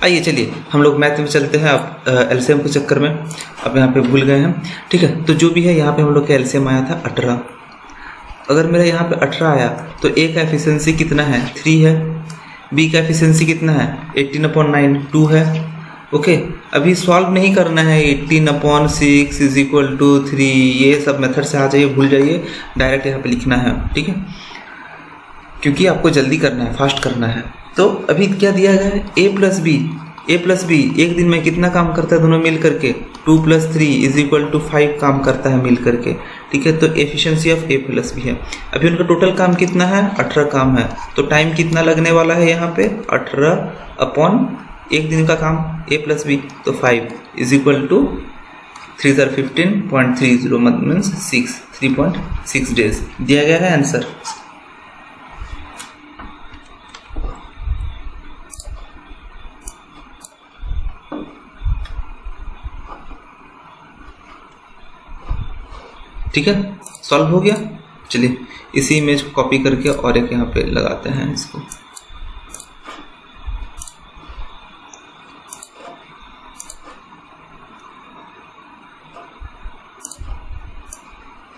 आइए चलिए हम लोग मैथ में चलते हैं। आप एलसीएम के चक्कर में अब यहाँ पे भूल गए हैं। ठीक है, तो जो भी है यहाँ पे हम लोग का एलसीएम आया था 18। अगर मेरा यहाँ पे 18 आया तो ए का एफिशिएंसी कितना है, 3 है। बी का एफिशिएंसी कितना है, 18/9 2 है। ओके, अभी सॉल्व नहीं करना है, 18/6 इज इक्वल टू 3, ये सब मेथड से आ जाइए, भूल जाइए, डायरेक्ट यहाँ पे लिखना है। ठीक है, क्योंकि आपको जल्दी करना है, फास्ट करना है। तो अभी क्या दिया गया है, ए प्लस बी एक दिन में कितना काम करता है दोनों मिल करके, 2 + 3 इज इक्वल टू 5 काम करता है मिल करके। ठीक है, तो efficiency of A plus B है। अभी उनका टोटल काम कितना है, 18 काम है, तो टाइम कितना लगने वाला है यहाँ पे, 18 एक दिन का काम ए प्लस बी, तो 5 is equal to 3 15.30 means 3.6 days दिया गया है आंसर। ठीक है, सॉल्व हो गया। चलिए इसी इमेज को कॉपी करके और एक यहाँ पे लगाते हैं इसको।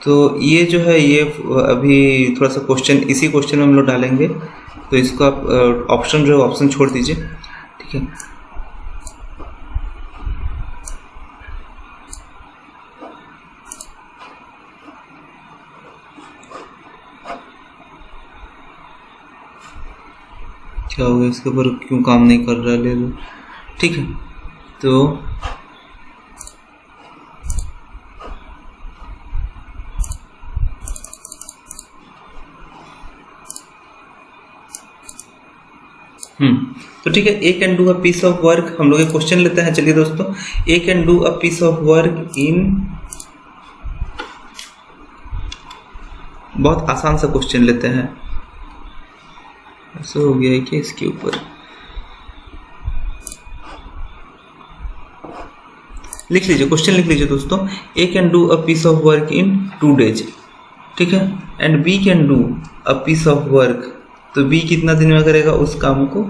तो ये जो है ये अभी थोड़ा सा क्वेश्चन, इसी क्वेश्चन में हम लोग डालेंगे, तो इसको आप ऑप्शन जो है ऑप्शन छोड़ दीजिए। ठीक है, क्या होगा इसके ऊपर, क्यों काम नहीं कर रहा है, ले लो। ठीक है, तो तो ठीक है, A can do a piece of work, हम लोग एक क्वेश्चन लेते हैं। चलिए दोस्तों, A can do a piece of work in, बहुत आसान सा क्वेश्चन लेते हैं। ऐसा हो गया है कि इसके ऊपर लिख लीजिए, क्वेश्चन लिख लीजिए दोस्तों। A can do a piece of work in 2 days, ठीक है, and B can do a piece of work, तो बी कितना दिन में करेगा उस काम को?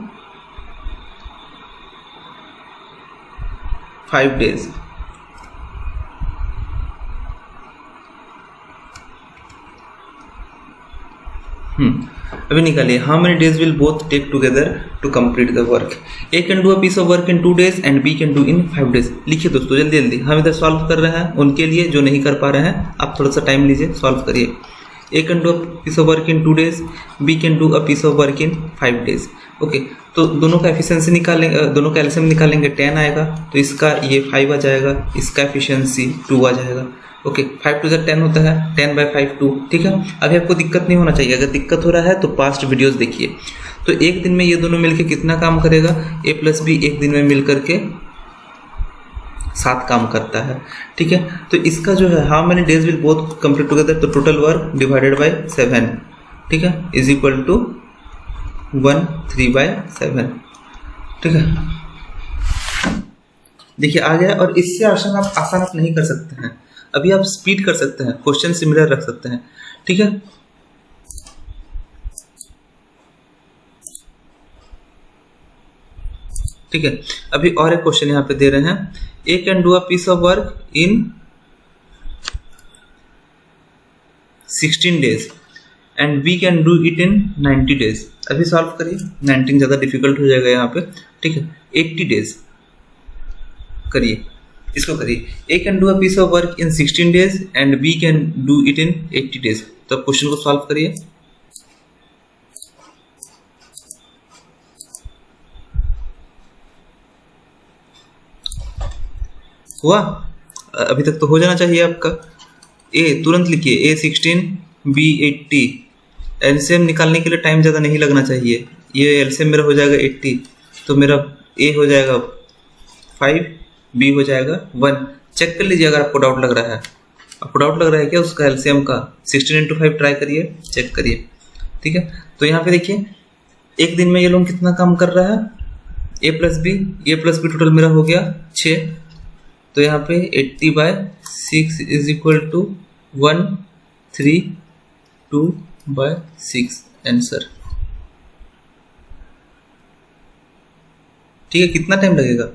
5 days। अभी निकालिए, how many days will both take together to complete the work? A can do a piece of work in 2 days and B can do in 5 days। लिखिए दोस्तों जल्दी जल्दी, हम इधर सॉल्व कर रहे हैं उनके लिए जो नहीं कर पा रहे हैं, आप थोड़ा सा टाइम लीजिए, सॉल्व करिए। A can do a piece of work in 2 days, B can do a piece of work in 5 days। Okay, तो दोनों का एफिशिएंसी निकालेंगे, दोनों का एलसीएम निकालेंगे, 10 आएगा, तो इसका ये 5 आ जाएगा, इसका एफिशिएंसी 2 आ जाएगा। ओके, 5 to 10 होता है, 10/5 2, ठीक है। अभी आपको दिक्कत नहीं होना चाहिए, अगर दिक्कत हो रहा है तो पास्ट वीडियोस देखिए। तो एक दिन में ये दोनों मिलकर कितना काम करेगा? ए प्लस बी एक दिन में मिल करके 7 काम करता है, ठीक है। तो इसका जो है how many days will both complete together, तो टोटल वर्क डिवाइडेड बाय 7, ठीक है, इज इक्वल टू 1/3/7, ठीक है। देखिए आ गया, और इससे आसान आप नहीं कर सकते हैं। अभी आप स्पीड कर सकते हैं, क्वेश्चन सिमिलर रख सकते हैं, ठीक है। ठीक है, अभी और एक क्वेश्चन यहाँ पे दे रहे हैं। A can do a piece of work in 16 days and B can do it in 90 days। अभी सॉल्व करिए, 19 ज़्यादा डिफिकल्ट हो जाएगा यहाँ पे, ठीक है। 80 days करिए, इसको करिए। A can do a piece of work in 16 days and B can do it in 80 days। तो क्वेश्चन को सॉल्व करिए। हुआ? अभी तक तो हो जाना चाहिए आपका। ए तुरंत लिखिए, ए 16 बी 80। एलसीएम निकालने के लिए टाइम ज़्यादा नहीं लगना चाहिए। ये एलसीएम मेरा हो जाएगा 80, तो मेरा ए हो जाएगा 5, बी हो जाएगा 1। चेक कर लीजिए अगर आपको डाउट लग रहा है। आपको डाउट लग रहा है क्या उसका एलसीएम का? 16 × 5 ट्राई करिए, चेक करिए, ठीक है। तो यहाँ पे देखिए एक दिन में ये लोग कितना काम कर रहा है? ए प्लस बी टोटल मेरा हो गया 6, तो यहाँ पे 80/6 इज इक्वल टू 132/6 आंसर, ठीक है। कितना टाइम लगेगा?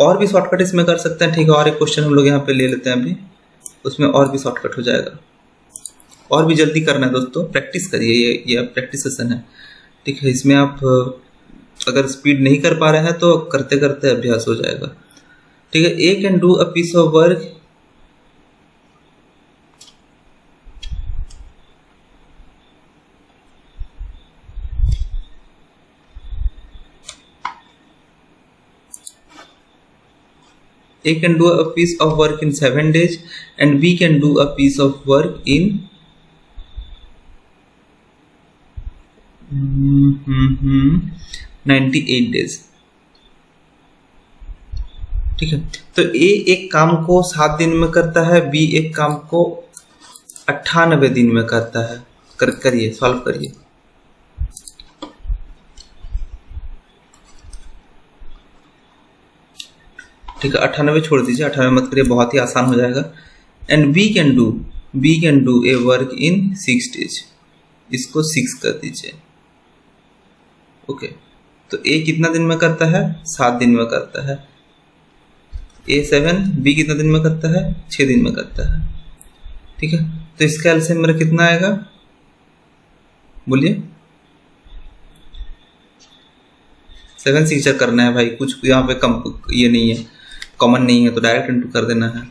और भी शॉर्टकट इसमें कर सकते हैं, ठीक है। और एक क्वेश्चन हम लोग यहाँ पे ले लेते हैं अभी, उसमें और भी शॉर्टकट हो जाएगा। और भी जल्दी करना है दोस्तों, प्रैक्टिस करिए, ये प्रैक्टिस सेशन है, ठीक है। इसमें आप अगर स्पीड नहीं कर पा रहे हैं तो करते करते अभ्यास हो जाएगा, ठीक है। A can do a piece of work A can do a piece of work in 7 days and B can do a piece of work in 98 days, ठीक है। तो A एक काम को 7 दिन में करता है, B एक काम को 98 दिन में करता है। करिए, सॉल्व करिए। ठीक है, 98 छोड़ दीजिए, 98 मत करिए, बहुत ही आसान हो जाएगा। And B can do a work in 6 days, इसको 6 कर दीजिए, ओके। तो ए कितना दिन में करता है? 7 दिन में करता है। ए 7, बी कितना दिन में करता है? 6 दिन में करता है, ठीक है। तो इसका एलसीएम मेरा कितना आएगा? बोलिए। 7 से चेक करना है भाई, कुछ यहाँ पे कम ये नहीं है, कॉमन नहीं है, तो डायरेक्ट इनटू कर देना है,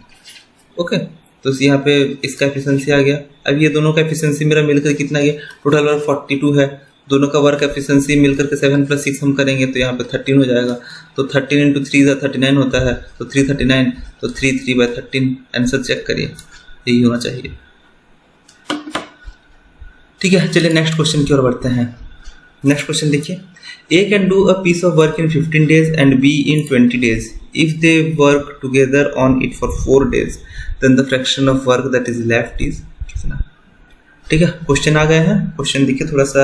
ओके। तो यहाँ पे इसका एफिशिएंसी आ गया। अब ये दोनों का एफिशिएंसी मेरा मिलकर कितना गया? टोटल वर्क 42 है, दोनों का वर्क एफिशिएंसी मिलकर के 7 + 6 हम करेंगे तो यहाँ पे 13 हो जाएगा। तो 13 × 3 = 39 होता है, तो 339, तो 3/13 आंसर चेक करिए, यही होना चाहिए, ठीक है। चलिए नेक्स्ट क्वेश्चन की ओर बढ़ते हैं। नेक्स्ट क्वेश्चन देखिए, A can do a piece of work in 15 days and B in 20 days. If they work together on it for 4 days, then the fraction of work that is left is कितना? ठीक है, question आ गए हैं. Question देखिए, थोड़ा सा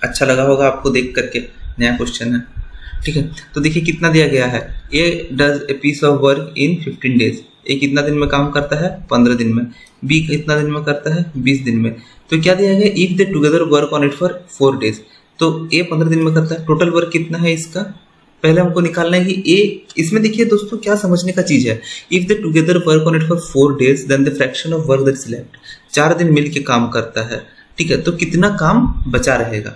अच्छा लगा होगा आपको देख करके, नया क्वेश्चन है. ठीक है, तो देखिए कितना दिया गया है. A does a piece of work in 15 days. A कितना दिन में काम करता है? 15 दिन में. बी कितना दिन में करता है? 20 दिन में. तो क्या दिया गया? If they together work on it for 4 days. तो ए 15 दिन में करता है. टोटल वर्क कितना है इसका? पहले हमको निकालना है कि ए, इसमें देखिए दोस्तों क्या समझने का चीज है. If they together work on it for 4 days, then the fraction of work that is left. 4 दिन मिल के काम करता है. ठीक है, तो कितना काम बचा रहेगा?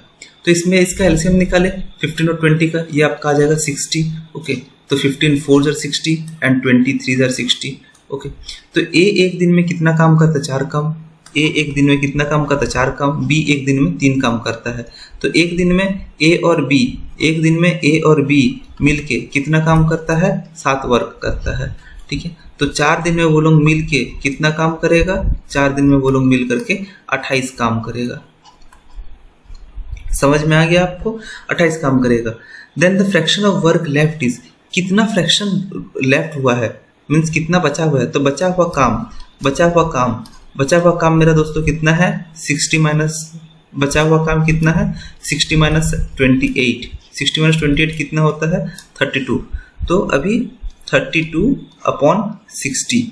तो इसमें इसका एलसीएम निकाले 15 और 20 का, ये आपका आ जाएगा 60. ओके, तो 15 4 जार 60 एंड 23 जार 60. ओके, तो ए एक दिन में कितना काम करता है? 4 काम. ए एक दिन में कितना काम करता है? 4 काम. बी एक दिन में 3 काम करता है. तो एक दिन में ए और बी, एक दिन में ए और बी मिलके कितना काम करता है? 7 वर्क करता है. ठीक है, तो 4 दिन में वो लोग मिलके कितना काम करेगा? 4 दिन में वो लोग मिल करके 28 काम करेगा. समझ में आ गया आपको? 28 काम करेगा. Then the fraction of work left is, कितना फ्रैक्शन लेफ्ट हुआ है, मीन्स कितना बचा हुआ है. तो बचा हुआ काम मेरा दोस्तों कितना है? 60 माइनस, बचा हुआ काम कितना है? 60 माइनस 28. 60 माइनस 28 कितना होता है? 32. तो अभी 32 अपॉन 60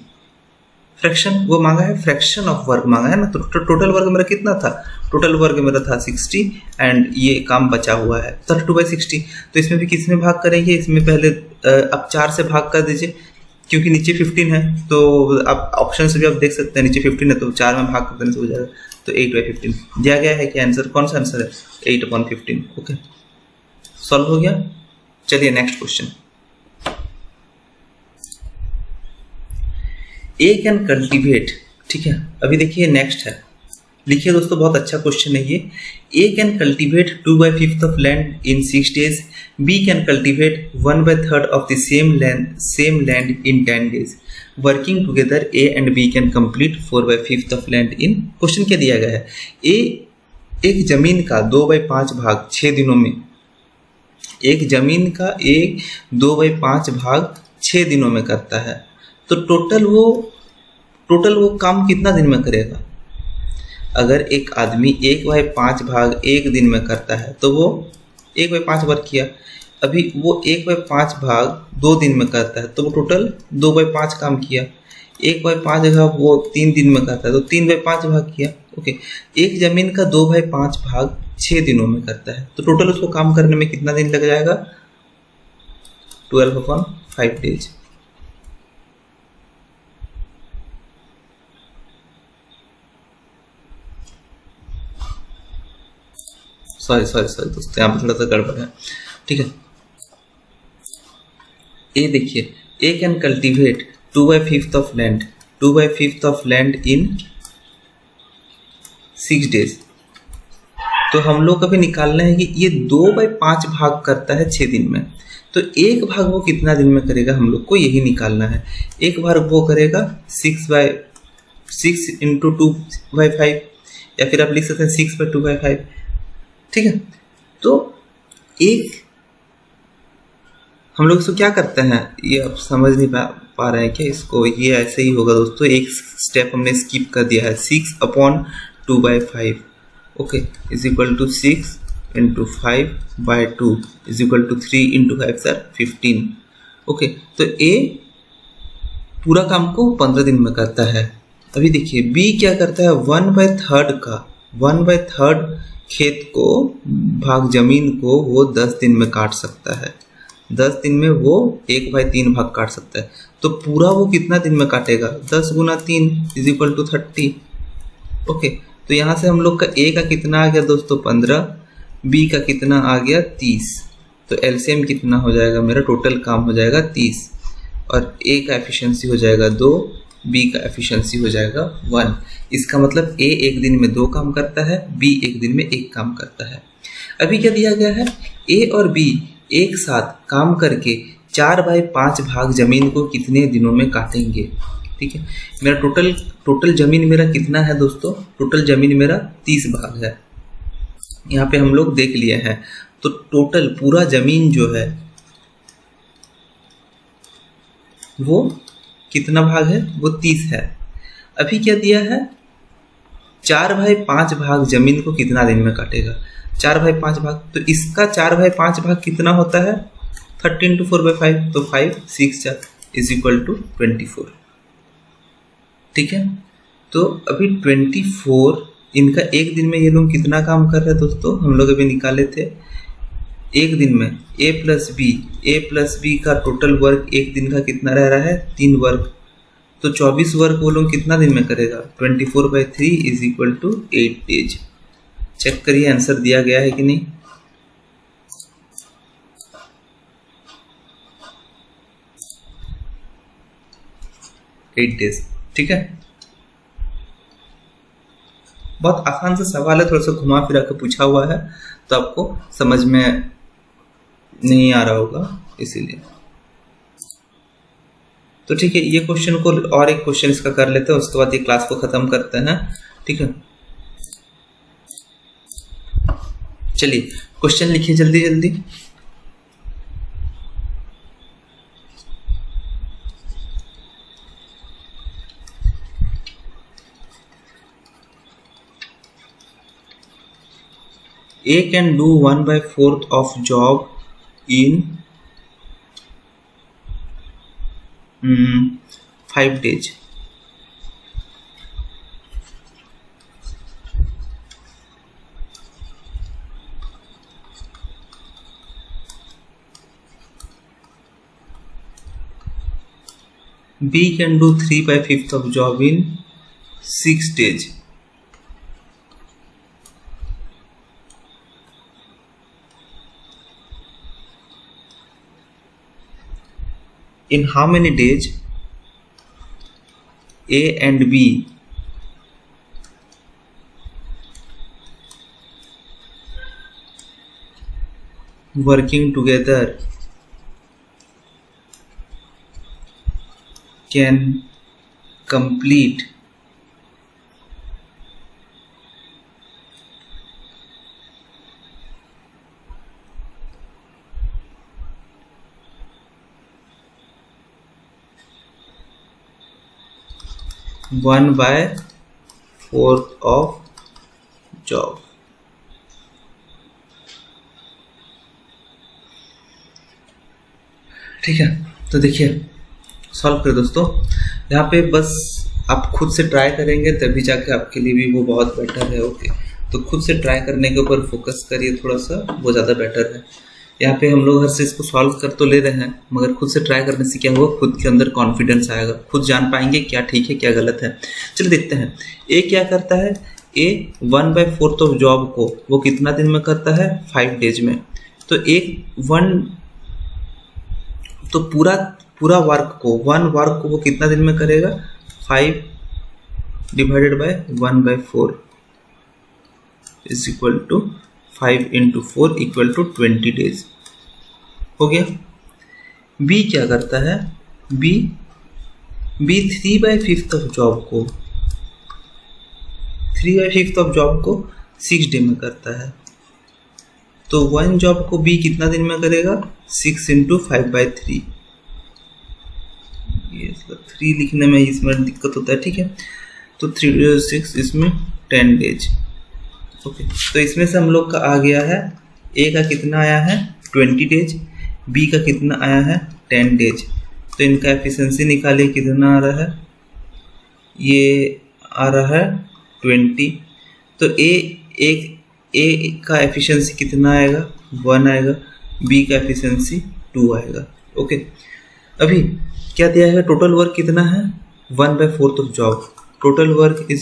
फ्रैक्शन वो मांगा है, फ्रैक्शन ऑफ वर्क मांगा है ना. तो टोटल वर्क मेरा कितना था? टोटल वर्क मेरा था 60 एंड ये काम बचा हुआ है 32/60. तो इसमें भी किस में भाग करेंगे? इसमें पहले अब 4 से भाग कर दीजिए, क्योंकि नीचे 15 है. तो आप ऑप्शन से भी आप देख सकते हैं, नीचे 15 है तो 4 में भाग कर देने से हो जाएगा. तो 8/15 दिया गया है. क्या आंसर? कौन सा आंसर है? 8/15. ओके, सॉल्व हो गया. चलिए next question. A can cultivate. ठीक है, अभी देखिए नेक्स्ट है. लिखिए दोस्तों, बहुत अच्छा क्वेश्चन है ये. A can cultivate 2/5 of land in 6 days. B can cultivate 1/3 of the same land in 10 days. Working together A and B can complete 4/5 of land in. Question क्या दिया गया है? ए एक जमीन का 2/5 भाग 6 दिनों में, एक जमीन का एक 2/5 भाग 6 दिनों में करता है. तो टोटल वो काम कितना दिन में करेगा? अगर एक आदमी 1/5 भाग 1 दिन में करता है तो वो 1/5 वर्क किया. अभी वो 1/5 भाग 2 दिन में करता है तो वो टोटल 2/5 काम किया. 1/5 जगह वो 3 दिन में करता है तो 3/5 भाग किया. ओके, एक जमीन का 2/5 भाग 6 दिनों में करता है तो टोटल उसको काम करने में कितना दिन लग जाएगा? 12/5 days. सॉरी दोस्तों, यहाँ पे थोड़ा सा गड़बड़ है. ठीक है, ए देखिए, A can cultivate 2/5 of land in 6 days. तो हम लोग का भी निकालना है कि ये 2/5 भाग करता है 6 दिन में. तो एक भाग वो कितना दिन में करेगा, हम लोग को यही निकालना है. एक भाग वो करेगा 6 इंटू 2/5, या फिर आप लिख सकते हैं 6/2/5. ठीक है, तो एक हम लोग इसको क्या करते हैं, ये आप समझ नहीं पा रहे हैं क्या इसको? ये ऐसे ही होगा दोस्तों, एक स्टेप हमने स्किप कर दिया है. 6/2/5 okay is equal to 6 into 5/2 is equal to 3 into 5 सर 15. ओके, तो ए पूरा काम को 15 दिन में करता है. अभी देखिए बी क्या करता है? 1/3 खेत को भाग जमीन को वो 10 दिन में काट सकता है. 10 दिन में वो 1/3 भाग काट सकता है. तो पूरा वो कितना दिन में काटेगा? 10 × 3 इज इक्वल टू 30. ओके, तो यहाँ से हम लोग का ए का कितना आ गया दोस्तों? 15. बी का कितना आ गया? 30. तो एलसीएम कितना हो जाएगा मेरा? टोटल काम हो जाएगा 30 और ए का एफिशिएंसी हो जाएगा 2, बी का एफिशिएंसी हो जाएगा 1. इसका मतलब ए एक दिन में 2 काम करता है, बी एक दिन में 1 काम करता है. अभी क्या दिया गया है? ए और बी एक साथ काम करके 4/5 भाग जमीन को कितने दिनों में काटेंगे? ठीक है, मेरा टोटल जमीन मेरा कितना है दोस्तों? टोटल जमीन मेरा 30 भाग है. यहाँ पे हम लोग देख लिए हैं। तो टोटल पूरा जमीन जो है वो कितना भाग है, वो 30 है। अभी क्या दिया है, 4/5 भाग जमीन को कितना दिन में काटेगा, 4/5 भाग। तो इसका 4/5 भाग कितना होता है, 13 × 4/5, तो 5 6 4 = 24। ठीक है, तो अभी 24 इनका एक दिन में ये लोग कितना काम कर रहे हैं दोस्तों, हम लोग अभी निकाले थे। एक दिन में a + b का टोटल वर्क एक दिन का कितना रह रहा है, 3 वर्क। तो 24 वर्क वो लोग कितना दिन में करेगा, 24/3 = 8 डेज। चेक करिए आंसर दिया गया है कि नहीं। Eight days. ठीक है, बहुत आसान सा सवाल है, थोड़ा सा घुमा फिरा के पूछा हुआ है तो आपको समझ में नहीं आ रहा होगा इसीलिए। तो ठीक है, ये क्वेश्चन को और एक क्वेश्चन इसका कर लेते हैं, उसके बाद ये क्लास को खत्म करते हैं। ठीक है, चलिए क्वेश्चन लिखिए जल्दी जल्दी। A can do 1/4 of job in 5 days. B can do 3/5 of job in 6 days. In how many days A and B working together can complete one by fourth of job। ठीक है, तो देखिए solve करें दोस्तों। यहाँ पे बस आप खुद से ट्राई करेंगे तभी जाके आपके लिए भी वो बहुत बेटर है। ओके, तो खुद से ट्राई करने के ऊपर फोकस करिए थोड़ा सा, वो ज़्यादा बेटर है। यहाँ पे हम लोग हर से इसको सॉल्व कर तो ले रहे हैं, मगर खुद से ट्राई करने से क्या होगा, खुद के अंदर कॉन्फिडेंस आएगा, खुद जान पाएंगे क्या ठीक है क्या गलत है। चलिए देखते हैं। ए क्या करता है, ए 1/4 ऑफ जॉब को वो कितना दिन में करता है, 5 डेज में। तो तो पूरा वर्क को, 1 वर्क को वो कितना दिन में करेगा, 5 / 1/4 = 5 × 4 = 20 डेज। हो गया। बी क्या करता है, बी 3/5 ऑफ जॉब को 6 डे में करता है। तो 1 जॉब को बी कितना दिन में करेगा, 6 × 5/3। ये 3 लिखने में इसमें दिक्कत होता है। ठीक है, तो 3 6 इसमें 10 डेज। ओके, तो इसमें से हम लोग का आ गया है, ए का कितना आया है, 20 डेज, बी का कितना आया है, 10 डेज। तो इनका एफिशिएंसी निकालिए, कितना आ रहा है, ये आ रहा है 20। तो ए का एफिशिएंसी कितना आएगा, 1 आएगा, बी का एफिशिएंसी 2 आएगा। ओके, अभी क्या दिया है, टोटल वर्क कितना है, 1/4 of job. Total work =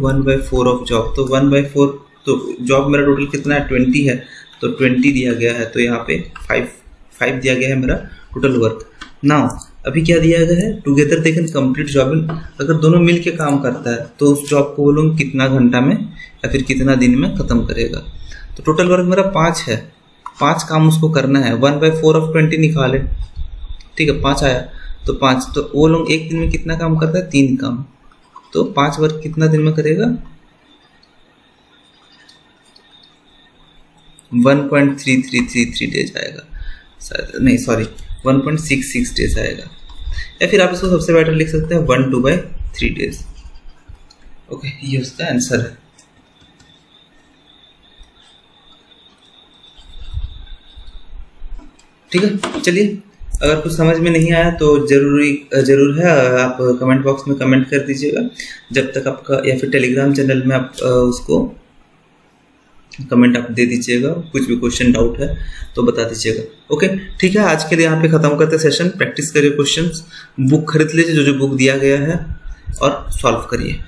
1/4 of job. तो 1/4, तो जॉब मेरा टोटल कितना है, 20 है, तो 20 दिया गया है। तो यहाँ पे 5 दिया गया है मेरा टोटल वर्क। नाउ अभी क्या दिया गया है, together they can complete job in, अगर दोनों मिल के काम करता है तो उस जॉब को वो लोग कितना घंटा में या फिर कितना दिन में ख़त्म करेगा। तो टोटल वर्क मेरा 5 है, 5 काम उसको करना है। 1/4 ऑफ 20 निकाले, ठीक है, 5 आया, तो 5, तो वो लोग एक दिन में कितना काम करता है, 3 काम। तो 5 वर्क कितना दिन में करेगा, 1.3333 डेज आएगा, नहीं सॉरी 1.66 डेज आएगा। या फिर आप इसको सबसे बेटर लिख सकते हैं 1/2/3 डेज। ओके, ये उसका आंसर है। ठीक है, चलिए अगर कुछ समझ में नहीं आया तो ज़रूर है आप कमेंट बॉक्स में कमेंट कर दीजिएगा, जब तक आपका, या फिर टेलीग्राम चैनल में आप उसको कमेंट आप दे दीजिएगा। कुछ भी क्वेश्चन डाउट है तो बता दीजिएगा। ओके, ठीक है, आज के लिए यहाँ पे ख़त्म करते हैं सेशन। प्रैक्टिस करिए क्वेश्चंस, बुक खरीद लीजिए जो जो बुक दिया गया है और सॉल्व करिए।